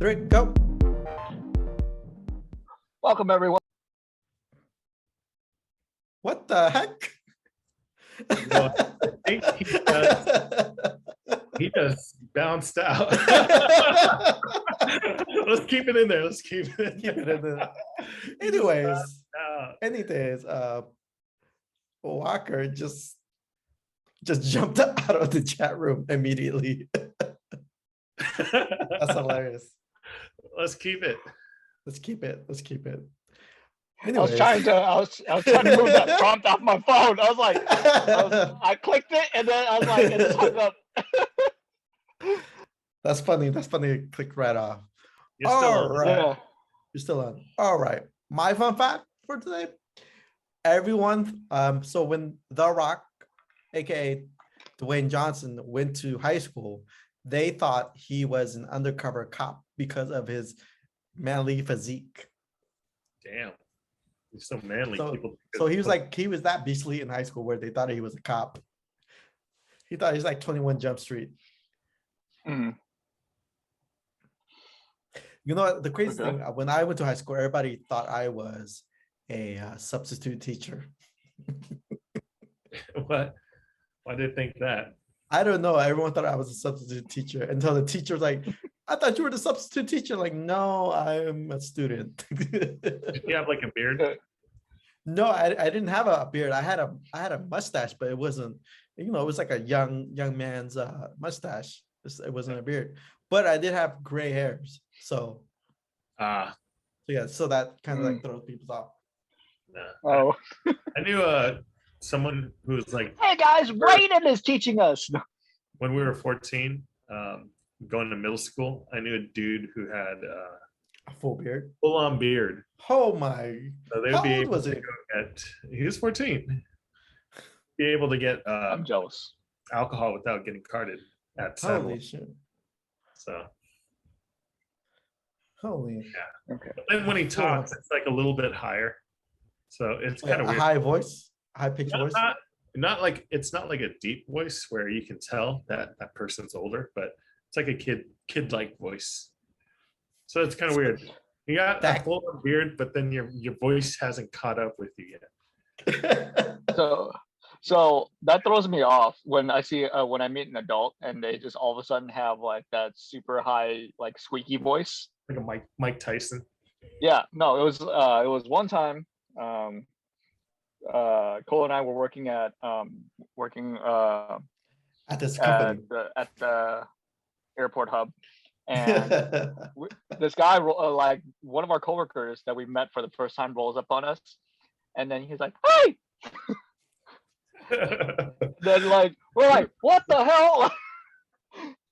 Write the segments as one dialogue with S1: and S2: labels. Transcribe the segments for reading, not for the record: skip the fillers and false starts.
S1: three, go.
S2: Welcome, everyone.
S1: What the heck?
S3: Well, I think he just bounced out. Let's keep it in there. Let's keep it.
S1: Keep it in there. Anyways, Walker just jumped out of the chat room immediately. That's hilarious.
S3: Let's keep it.
S1: Let's keep it.
S2: I was trying to move that prompt off my phone. I was like, I clicked it and then I was like, it just hung up.
S1: That's funny. It clicked right off.
S3: You're still
S1: All
S3: on.
S1: right.
S2: Yeah.
S1: You're still on. All right. My fun fact for today. Everyone, so when The Rock, aka Dwayne Johnson, went to high school, they thought he was an undercover cop because of his manly physique.
S3: Damn. He's so manly.
S1: So he was that beastly in high school where they thought he was a cop. He thought he was like 21 Jump Street.
S2: Mhm.
S1: You know what? The crazy
S2: Okay.
S1: thing, when I went to high school, everybody thought I was a substitute teacher.
S3: What? Why did they think that?
S1: I don't know. Everyone thought I was a substitute teacher until the teacher was like, I thought you were the substitute teacher. Like, no, I'm a student.
S3: Did you have like a beard?
S1: No, I didn't have a beard. I had a mustache, but it wasn't, it was like a young man's mustache. It wasn't a beard. But I did have gray hairs. So yeah, so that kind of like throws people off.
S3: No.
S2: Oh,
S3: I knew someone who was like,
S2: hey guys, Raiden is teaching us.
S3: when we were 14, going to middle school, I knew a dude who had
S1: A full beard.
S3: full-on beard.
S1: Oh my!
S3: So they would
S1: How
S3: be
S1: old
S3: able
S1: was
S3: to
S1: it?
S3: go get. He was 14. Be able to get
S2: I'm jealous.
S3: alcohol without getting carded at
S1: Holy
S3: 7.
S1: shit!
S3: So
S1: Holy!
S2: Okay.
S3: but then when he talks, it's like a little bit higher. So it's kind
S1: A
S3: of weird.
S1: high voice, high pitched voice.
S3: Not like it's not like a deep voice where you can tell that that person's older, but it's like a kid-like voice. So it's kind of weird. You got that full beard, but then your voice hasn't caught up with you yet.
S2: So that throws me off when I see when I meet an adult and they just all of a sudden have like that super high like squeaky voice.
S3: Like a Mike Tyson.
S2: Yeah, no, it was one time. Cole and I were working at
S1: At this company.
S2: at the airport hub, and this guy, like one of our coworkers that we met for the first time, rolls up on us, and then he's like, "Hey!" Then like we're like, "What the hell?"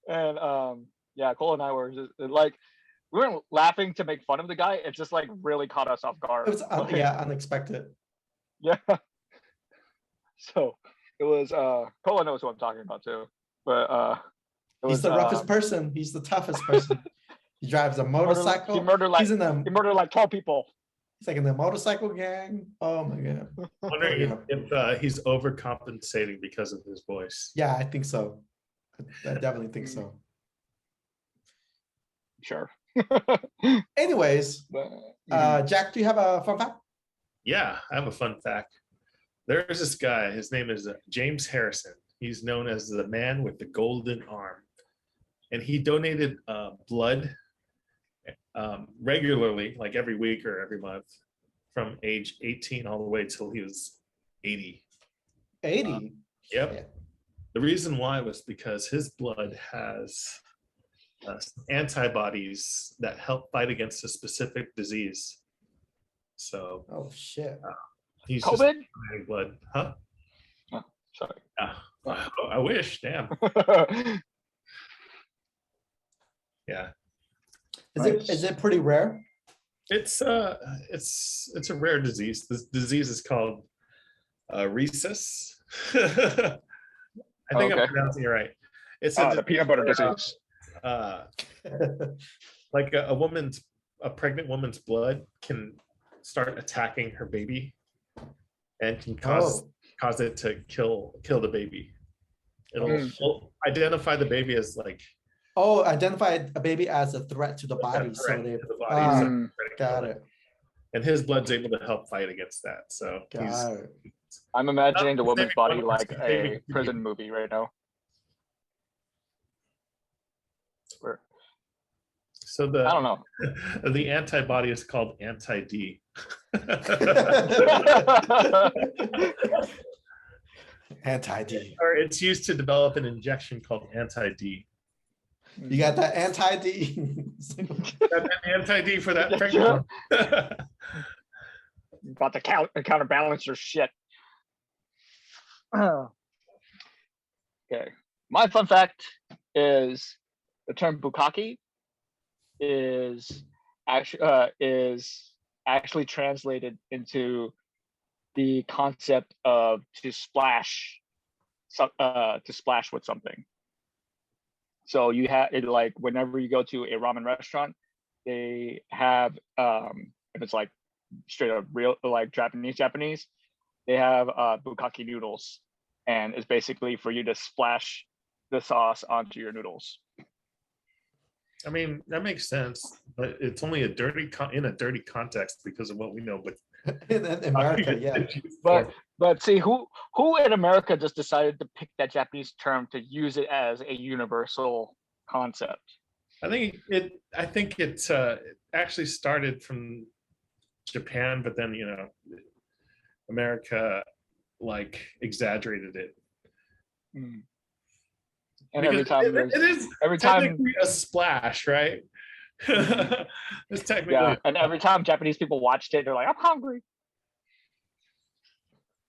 S2: And yeah, Cole and I were just like, we weren't laughing to make fun of the guy. It just like really caught us off guard.
S1: It was
S2: Like,
S1: unexpected.
S2: yeah. So it was Cole knows who I'm talking about too. But
S1: He's the roughest person. He's the toughest person. He drives a motorcycle.
S2: He murdered
S1: He's
S2: like 12 people.
S1: He's like in the motorcycle gang. Oh my god.
S3: Wondering if he's overcompensating because of his voice.
S1: Yeah, I think so. I definitely think so.
S2: Sure.
S1: Anyways,
S2: But,
S1: Jack, do you have a fun fact?
S3: Yeah, I have a fun fact. There's this guy. His name is James Harrison. He's known as the man with the golden arm, and he donated blood regularly, like every week or every month, from age 18 all the way till he was 80.
S1: 80.
S3: Yep.
S1: Yeah.
S3: The reason why was because his blood has antibodies that help fight against a specific disease. So
S1: Oh shit.
S3: he's
S2: COVID?
S3: just donating blood, huh?
S2: Sorry.
S3: I wish. Damn. Yeah.
S1: Is it pretty rare?
S3: It's a rare disease. This disease is called rhesus. I think I'm pronouncing it right. It's
S2: the peanut butter disease.
S3: Like a pregnant woman's blood can start attacking her baby and can cause it to kill the baby. It'll identify the baby as like
S1: Oh, identify a baby as a threat to the
S3: Like a
S1: body, so
S3: threat
S1: they.
S3: to the body, so
S2: Mm.
S3: try to
S1: Got
S3: kill
S1: it.
S3: And his blood's able to help fight against that. So he's
S1: Got it.
S2: I'm imagining the
S3: He's
S2: woman's
S3: saving
S2: body
S3: one
S2: like
S3: person, saving
S2: a
S3: two
S2: prison
S3: people.
S2: movie right now. Where-
S3: so
S2: I don't
S3: the
S2: know.
S3: the antibody is called anti-D.
S1: Anti-D.
S3: Or it's used to develop an injection called anti-D.
S1: You got that anti-D.
S3: Got that anti-D for that
S2: Yeah,
S3: pregnant
S2: About to counterbalance your shit. Okay. My fun fact is the term bukkake is actually translated into the concept of to splash with something. So you have it like whenever you go to a ramen restaurant, they have if it's like straight up real like Japanese, they have bukkake noodles, and it's basically for you to splash the sauce onto your noodles.
S3: I mean, that makes sense, but it's only in a dirty context because of what we know. But
S1: In America, yeah.
S2: But see, who in America just decided to pick that Japanese term to use it as a universal concept?
S3: I think it actually started from Japan, but then America like exaggerated it.
S2: Mm. And
S3: Because
S2: every time
S3: technically a splash, right? It's technically
S2: yeah, and every time Japanese people watched it, they're like, "I'm hungry."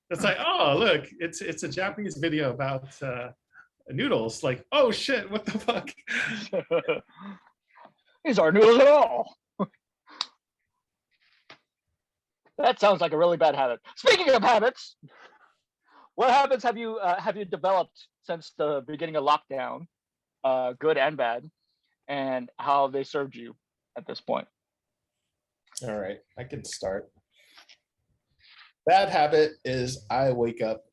S3: It's like, oh look, it's a Japanese video about noodles. Like, oh shit, what the fuck?
S2: These aren't noodles at all. That sounds like a really bad habit. Speaking of habits, what habits have you developed since the beginning of lockdown, good and bad, and how they served you at this point?
S3: All right, I can start. Bad habit is I wake up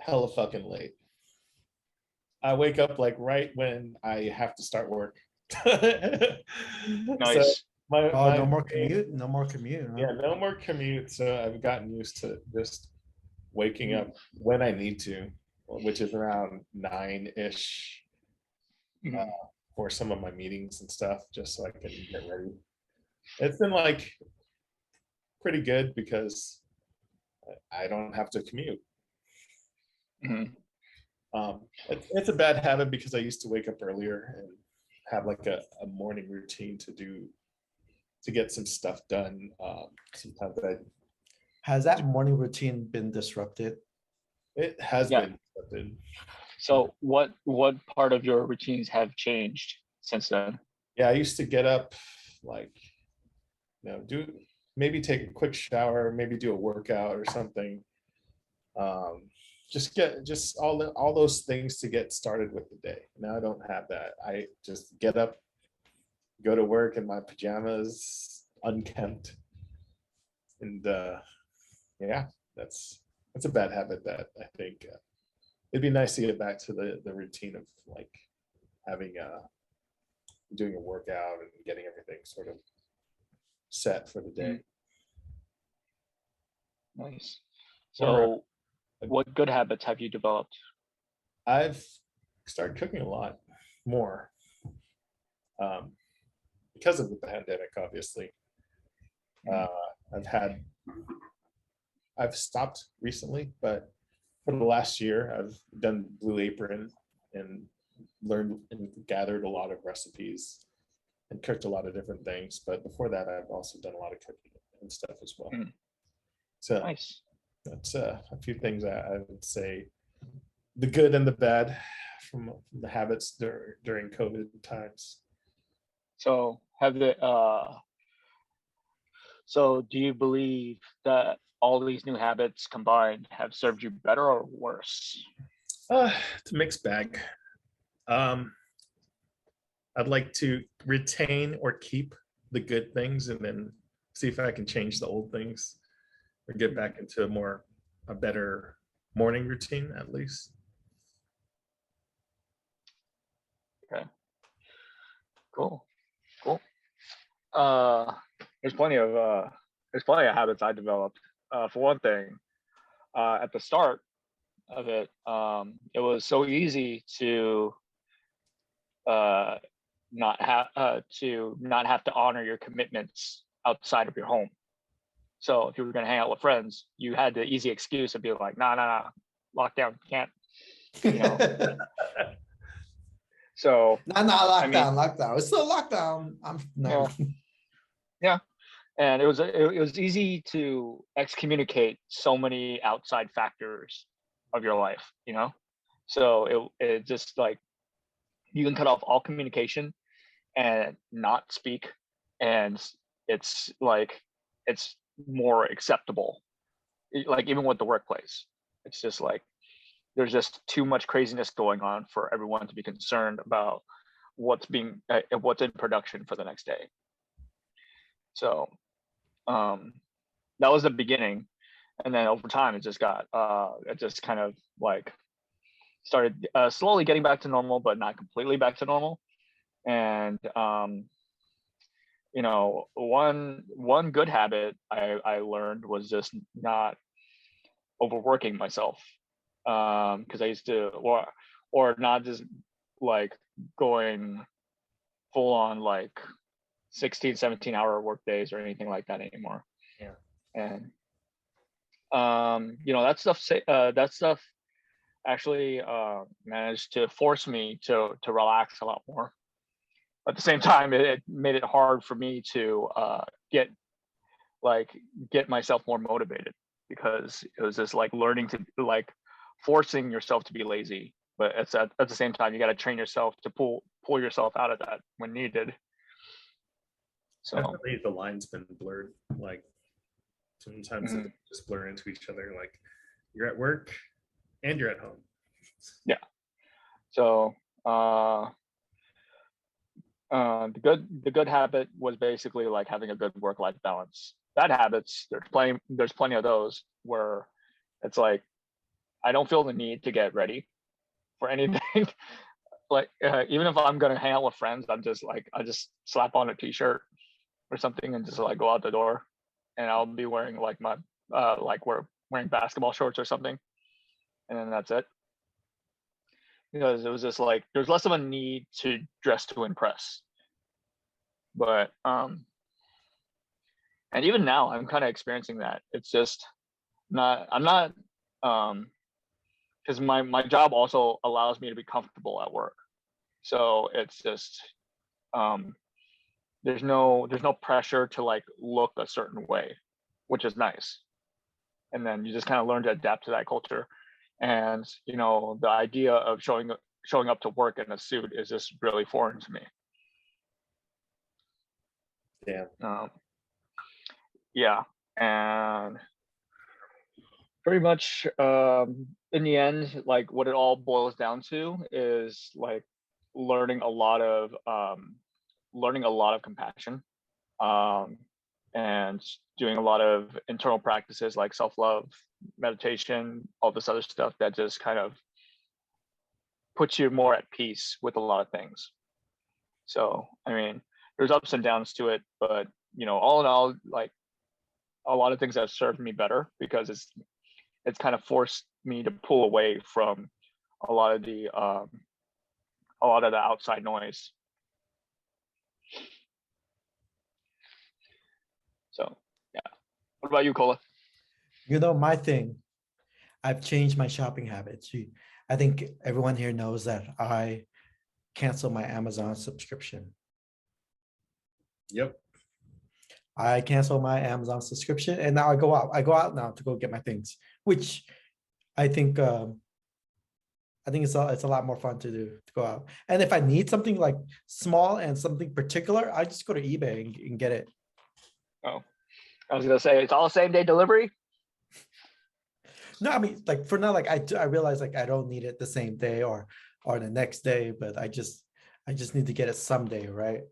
S3: hella fucking late. I wake up like right when I have to start work.
S2: Nice.
S1: No more commute. No more commute. Huh?
S3: Yeah, no more commute. So I've gotten used to just waking up when I need to, which is around 9-ish for some of my meetings and stuff, just so I can get ready. It's been like pretty good because I don't have to commute. It's a bad habit because I used to wake up earlier and have like a morning routine to get some stuff done. Sometimes
S1: Has that morning routine been disrupted?
S3: it has been disrupted.
S2: So what part of your routines have changed since then?
S3: Yeah, I used to get up like take a quick shower, maybe do a workout or something. Just all those things to get started with the day. Now I don't have that. I just get up, go to work in my pajamas, unkempt, and yeah, that's a bad habit that I think it'd be nice to get back to the routine of like having doing a workout and getting everything sort of set for the day.
S2: Nice. So what good habits have you developed?
S3: I've started cooking a lot more because of the pandemic, obviously. I've stopped recently, but for the last year, I've done Blue Apron and learned and gathered a lot of recipes and cooked a lot of different things. But before that, I've also done a lot of cooking and stuff as well. So
S2: nice.
S3: That's a few things I would say, the good and the bad from the habits during COVID times.
S2: So so do you believe that all these new habits combined have served you better or worse?
S3: It's a mixed bag. I'd like to retain or keep the good things and then see if I can change the old things or get back into a better morning routine at least.
S2: Okay. Cool. Cool. There's plenty of habits I developed. For one thing, at the start of it, it was so easy to not have to honor your commitments outside of your home. So if you were going to hang out with friends, you had the easy excuse of being like, nah, lockdown, can't, you know. So
S1: Not lockdown. It's still lockdown. I'm no.
S2: Yeah. And it was easy to excommunicate so many outside factors of your life, you know. So it just like you can cut off all communication and not speak, and it's more acceptable. Like even with the workplace, it's just like there's just too much craziness going on for everyone to be concerned about what's in production for the next day. So that was the beginning, and then over time it just kind of like started slowly getting back to normal, but not completely back to normal. And one good habit I learned was just not overworking myself, because I used to or not just like going full on like 16, 17-hour work days or anything like that anymore.
S3: Yeah.
S2: And that stuff actually managed to force me to relax a lot more. At the same time, it made it hard for me to get myself more motivated, because it was just like learning to like forcing yourself to be lazy, but at the same time you got to train yourself to pull yourself out of that when needed. So
S3: definitely the line's been blurred. Like sometimes they just blur into each other. Like you're at work and you're at home.
S2: Yeah. So the good habit was basically like having a good work-life balance. Bad habits, there's plenty of those where it's like I don't feel the need to get ready for anything. Like even if I'm gonna hang out with friends, I just slap on a t-shirt or something and just like go out the door, and I'll be wearing like my we're wearing basketball shorts or something, and then that's it. Because it was just like there's less of a need to dress to impress. But and even now I'm kind of experiencing that. It's just I'm not because my job also allows me to be comfortable at work. So it's just there's no pressure to like look a certain way, which is nice. And then you just kind of learn to adapt to that culture. And the idea of showing up to work in a suit is just really foreign to me.
S3: Yeah.
S2: Yeah. And pretty much in the end, like what it all boils down to is like learning a lot of compassion, and doing a lot of internal practices like self-love, meditation, all this other stuff that just kind of puts you more at peace with a lot of things. So I mean, there's ups and downs to it, but all in all, like a lot of things have served me better, because it's kind of forced me to pull away from a lot of the outside noise. So yeah. What about you, Cola?
S1: My thing, I've changed my shopping habits. I think everyone here knows that I canceled my Amazon subscription.
S3: Yep.
S1: I canceled my Amazon subscription, and now I go out. I go out now to go get my things, which I think it's a lot more fun to do, to go out. And if I need something like small and something particular, I just go to eBay and get it.
S2: Oh, I was gonna say it's all same day delivery.
S1: No, I mean, like for now, like I realize like I don't need it the same day or the next day, but I just need to get it someday, right?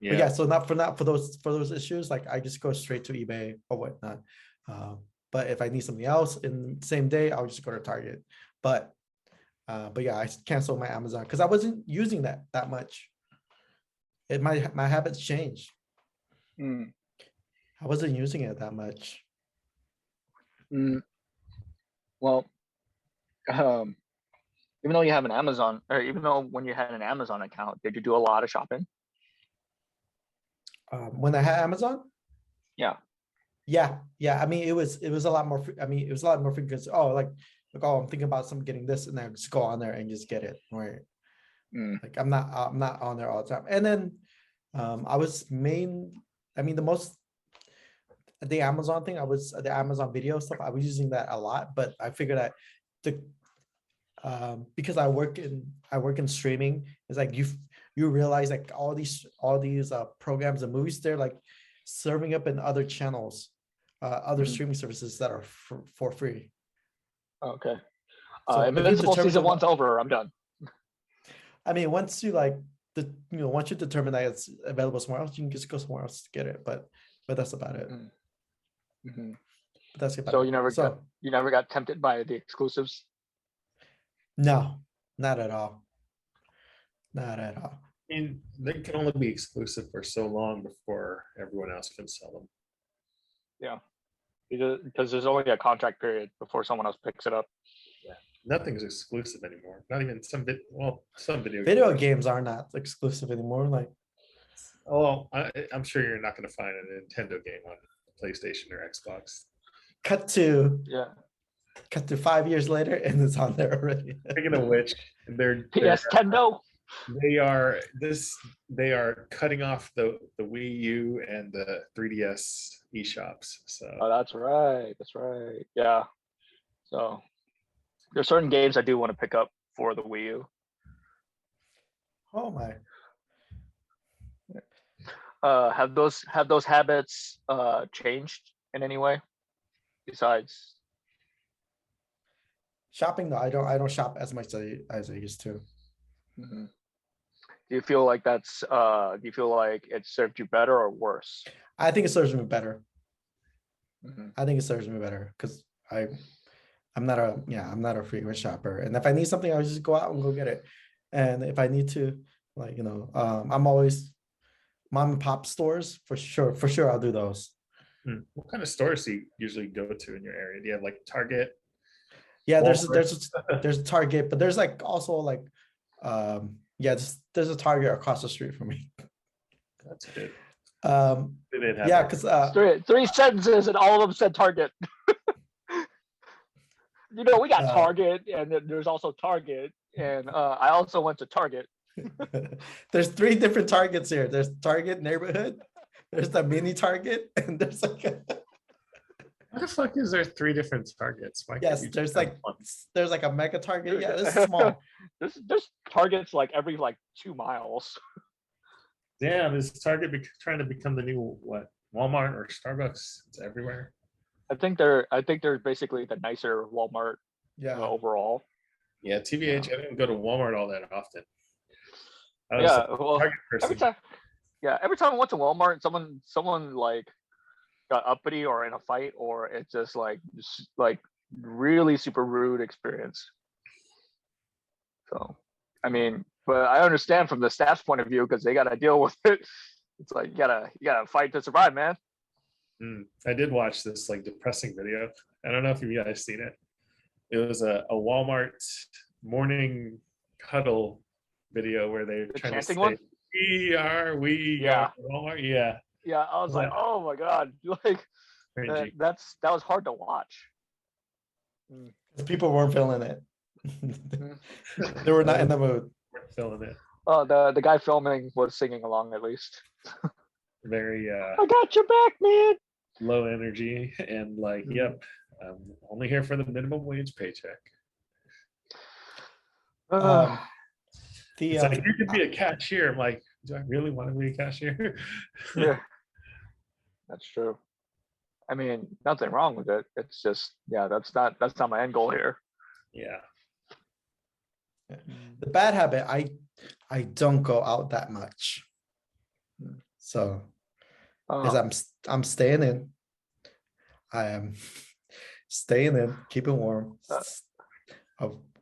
S3: Yeah.
S1: But yeah, so not for those issues, like I just go straight to eBay or whatnot. But if I need something else in the same day, I'll just go to Target. But yeah, I canceled my Amazon because I wasn't using that much. my habits changed.
S2: Mm,
S1: I wasn't using it that much.
S2: mm. Well, um, even though you have an Amazon, or even though when you had an Amazon account, did you do a lot of shopping?
S1: When I had Amazon,
S2: Yeah.
S1: yeah. I mean, it was a lot more. I mean, it was a lot more because like I'm thinking about some getting this, and then I just go on there and just get it. Right.
S2: Mm,
S1: Like I'm not on there all the time. And then I was I mean, the Amazon thing, the Amazon video stuff, I was using that a lot, but I figured that the because I work in streaming, it's like you realize like all these programs and movies, they're like serving up in other channels, other
S2: Mhm.
S1: streaming services that are for free.
S2: okay.
S1: So if you
S2: Invincible
S1: determine
S2: season
S1: the one-
S2: 1's over. I'm done.
S1: I mean, once you once you determine that it's available somewhere else, you can just go somewhere else to get it. But that's about it.
S2: Mm. Mhm.
S1: But that's about
S2: So
S1: it.
S2: you never got tempted by the exclusives.
S1: No, not at all. Not at all.
S3: I mean, they can only be exclusive for so long before everyone else can sell them.
S2: Yeah. Because there's only a contract period before someone else picks it up.
S3: Nothing's exclusive anymore. Not even some video.
S1: Video games are not exclusive anymore. Like,
S3: Oh, I'm sure you're not going to find a Nintendo game on PlayStation or Xbox.
S1: cut to
S2: Yeah.
S1: 5 years later, and it's on there already.
S3: Speaking of which,
S2: PS Tendo.
S3: they are cutting off the Wii U and the 3DS eShops. So
S2: Oh, that's right. That's right. Yeah. So there's certain games I do want to pick up for the Wii U.
S1: Oh my.
S2: Have those habits changed in any way? Besides,
S1: Shopping though, I don't shop as much as I used to.
S2: mhm. Do you feel like it served you better or worse?
S1: I think it serves me better.
S2: Mhm.
S1: I think it serves me better because I'm not a frequent shopper. And if I need something, I'll just go out and go get it. And if I need to, like, I'm always mom and pop stores for sure. For sure, I'll do those.
S3: What kind of stores do you usually go to in your area? Do you have like Target?
S1: Yeah,
S3: Walmart?
S1: there's a Target, but there's like also like there's a Target across the street from me.
S3: That's good.
S1: They
S3: didn't have
S1: yeah,
S3: that.
S1: because
S2: Three sentences and all of them said Target. We got Target, and then there's also Target, and I also went to Target.
S1: there's 3 different Targets here. There's Target neighborhood, there's the mini Target, and there's like
S3: Why the fuck is there 3 different Targets? Why can't
S1: yes,
S3: you just
S1: there's
S3: have
S1: like
S3: one?
S1: there's like a mega Target. Yeah, this is small.
S2: There's Targets like every 2 miles.
S3: Damn, is Target trying to become the new what? Walmart or Starbucks? It's everywhere.
S2: I think they're basically the nicer Walmart
S1: Yeah.
S2: overall.
S3: Yeah, TVH. I didn't go to Walmart all that often. I was
S2: Yeah,
S3: a
S2: well,
S3: Target person.
S2: every time I went to Walmart, someone like got uppity or in a fight, or it's just like really super rude experience. So, I mean, but I understand from the staff's point of view because they got to deal with it. It's like you gotta fight to survive, man.
S3: I did watch this like depressing video. I don't know if you guys seen it. It was a Walmart morning huddle video where they're
S2: The
S3: trying to say,
S2: chanting one?
S3: we
S2: Yeah.
S3: are Walmart. Yeah.
S2: Yeah, I was like, oh my god, like
S3: Cringy.
S2: that was hard to watch.
S1: People weren't feeling it. They were not in the mood.
S3: We're feeling it.
S2: Oh, the guy filming was singing along at least.
S3: Very
S2: I got your back, man.
S3: low energy and like, yep, I'm only here for the minimum wage paycheck. It's like, you could be a cashier. I'm like, do I really want to be a cashier?
S2: Yeah, that's true. I mean, nothing wrong with it. It's just, that's not my end goal here.
S3: Yeah.
S1: The bad habit, I don't go out that much. So as I'm staying in. I am staying in, keeping warm,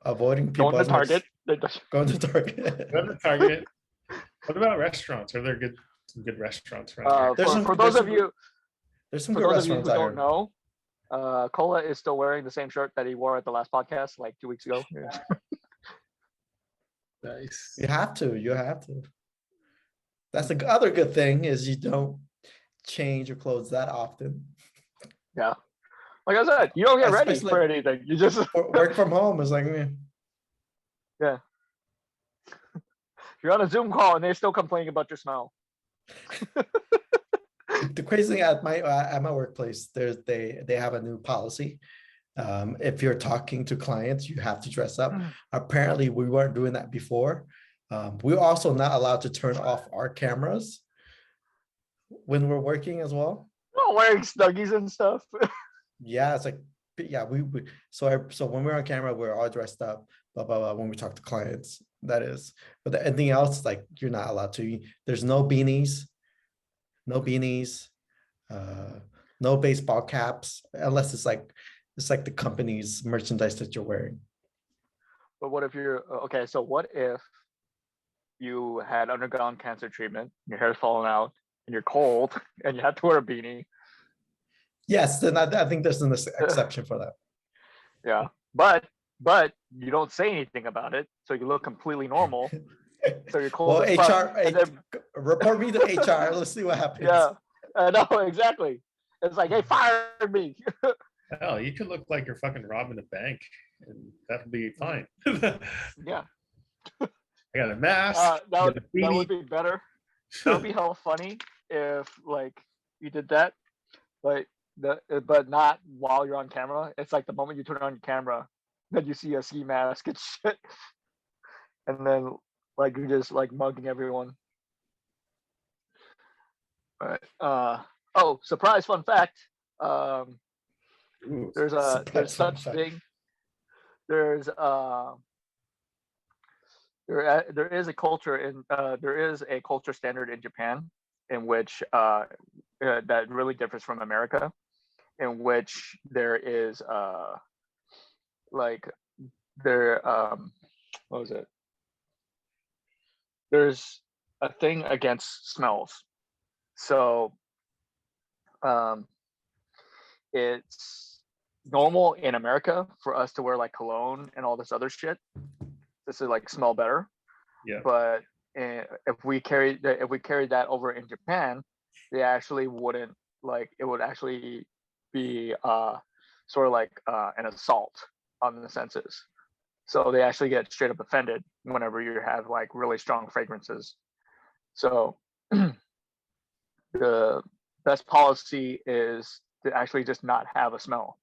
S1: avoiding people.
S2: Going to Target.
S1: Going to Target.
S3: Go to Target. What about restaurants? Are there some good restaurants around
S1: There's some-
S2: For
S1: there's
S2: those of
S1: some-
S2: you,
S1: There's some
S2: for
S1: good
S2: those of you who
S1: restaurants out
S2: don't
S1: here.
S2: know, Cola is still wearing the same shirt that he wore at the last podcast, like 2 weeks ago.
S3: here? Nice.
S1: You have to. You have to. That's the other good thing is you don't change your clothes that often.
S2: Yeah. Like I said, you don't get ready
S1: Especially-
S2: for anything. You just
S1: Work from home is like,
S2: you're on a Zoom call and they're still complaining about your smell.
S1: the crazy thing at my workplace, they have a new policy. If you're talking to clients, you have to dress up. Apparently, we weren't doing that before. We're also not allowed to turn off our cameras when we're working as well.
S2: Oh, wearing Snuggies and stuff.
S1: Yeah, it's like, yeah, so when we're on camera, we're all dressed up, blah, blah, blah, when we talk to clients, that is. But anything else, like, you're not allowed to. There's no beanies, no baseball caps, unless it's like the company's merchandise that you're wearing.
S2: But what if you're okay? So what if you had undergone cancer treatment, your hair's falling out, and you're cold, and you have to wear a beanie?
S1: Yes, then I think there's an exception for that.
S2: Yeah, but you don't say anything about it, so you look completely normal. So you're cold.
S1: Well,
S2: as fuck,
S1: HR,
S2: and then-
S1: report me to HR. Let's see what happens.
S2: yeah, I know exactly. It's like, hey, fire me.
S3: Hell, you could look like you're fucking robbing a bank, and that'll be fine.
S2: Yeah,
S3: I got a mask.
S2: that
S3: got
S2: would
S3: a
S2: that
S3: beanie.
S2: would be better. That would be hella funny if like you did that, but but not while you're on camera. It's like the moment you turn on your camera, then you see a ski mask and shit, and then like you're just like mugging everyone. But oh, surprise! Fun fact.
S3: Ooh,
S2: There's
S1: Surprise fun
S2: such
S1: fact.
S2: thing. There's there is a culture standard in Japan in which that really differs from America, in which there is like there what was it? There's a thing against smells. So it's normal in America for us to wear like cologne and all this other shit. This is like smell better.
S3: Yeah.
S2: But if we carried that over in Japan, they actually wouldn't like it would actually be sort of like an assault on the senses. So they actually get straight up offended whenever you have like really strong fragrances. So the best policy is to actually just not have a smell.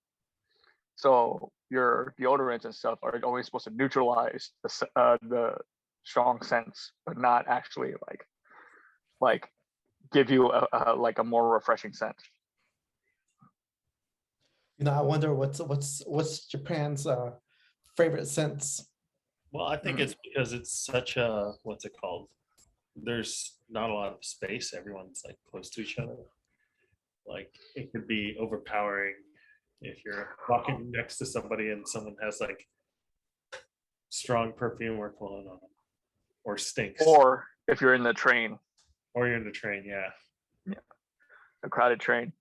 S2: So your deodorants and stuff are always supposed to neutralize the strong scents, but not actually like give you a more refreshing scent.
S1: I wonder what's Japan's favorite scents.
S3: Well, I think it's because it's such a, what's it called? There's not a lot of space. Everyone's like close to each other. Like it could be overpowering if you're walking next to somebody and someone has like strong perfume or cologne on them, or stinks,
S2: Or if you're in the train,
S3: or you're in the train. Yeah.
S2: a crowded train.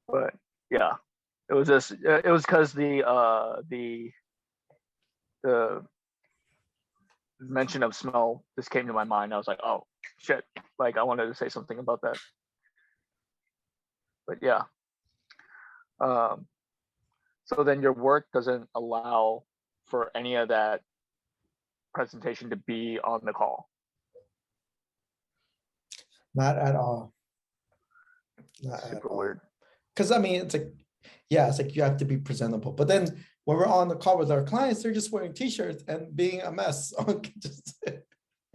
S2: But yeah, it was just it was because the mention of smell just came to my mind. I was like, oh shit, like I wanted to say something about that. But yeah. So then your work doesn't allow for any of that presentation to be on the call.
S1: Not at all.
S2: Super weird.
S1: Because I mean, it's like, yeah, it's like you have to be presentable. But then when we're on the call with our clients, they're just wearing t-shirts and being a mess.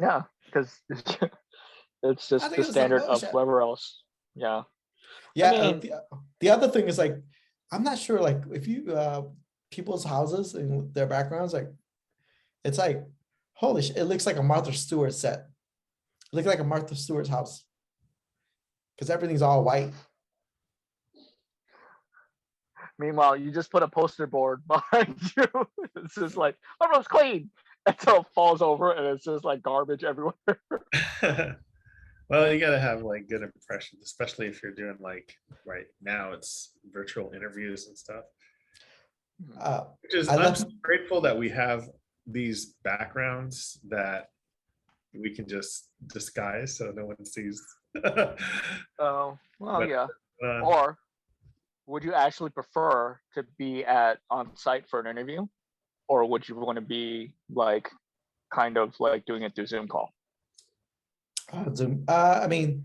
S2: Yeah, because it's just
S1: think
S2: the
S1: it's
S2: standard of
S1: emotion.
S2: whoever else. Yeah.
S1: Yeah,
S2: I mean-
S1: the other thing is like, I'm not sure, like if you people's houses and their backgrounds, like it's like, holy shit, it looks like a Martha Stewart set. It looks like a Martha Stewart's house. Because everything's all white.
S2: Meanwhile, you just put a poster board behind you. It's just like, my room's clean. until it falls over and it's just like garbage everywhere.
S3: Well, you gotta have like good impressions, especially if you're doing like right now it's virtual interviews and stuff. Which is,
S1: I
S3: I'm
S1: left-
S3: grateful that we have these backgrounds that we can just disguise so no one sees.
S2: Oh, well,
S3: But,
S2: yeah.
S3: uh,
S2: Or would you actually prefer to be at on site for an interview, or would you want to be like kind of like doing it through Zoom call?
S1: Zoom. I mean,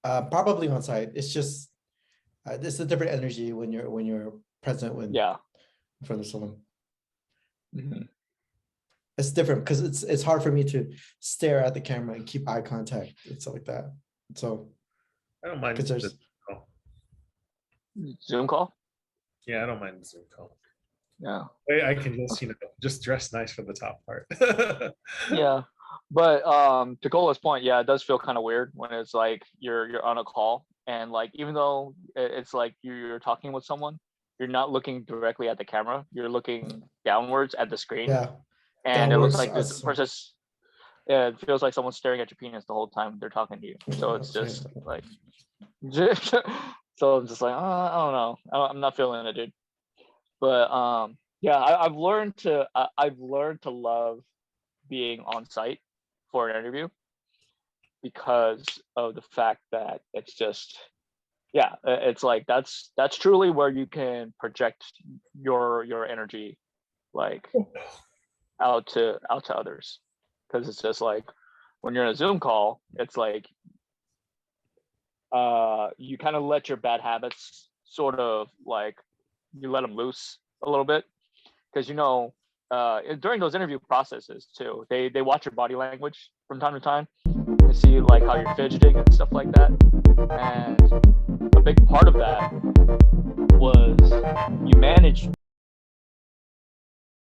S1: probably on site. It's just it's a different energy when you're present when
S2: Yeah.
S1: in front of someone.
S2: Mhm.
S1: It's different because it's hard for me to stare at the camera and keep eye contact and stuff like that. So
S3: I don't mind.
S1: because there's
S3: Zoom call.
S2: Zoom call?
S3: Yeah, I don't mind the Zoom call.
S2: Yeah.
S3: I can just dress nice for the top part.
S2: Yeah. But to Cola's point, yeah, it does feel kind of weird when it's like you're on a call and like even though it's like you're talking with someone, you're not looking directly at the camera. You're looking downwards at the screen.
S1: yeah.
S2: And it looks
S1: Downwards,
S2: like this person's, yeah, it feels like someone's staring at your penis the whole time they're talking to you. So it's just like, so I'm just like, I don't know. I'm not feeling it, dude. But yeah, I've learned to love being on site for an interview because of the fact that it's just, yeah, it's like that's truly where you can project your energy, like out to others, because it's just like when you're in a Zoom call, it's like you kind of let your bad habits sort of like you let them loose a little bit because during those interview processes too, they watch your body language from time to time and see like how you're fidgeting and stuff like that, and a big part of that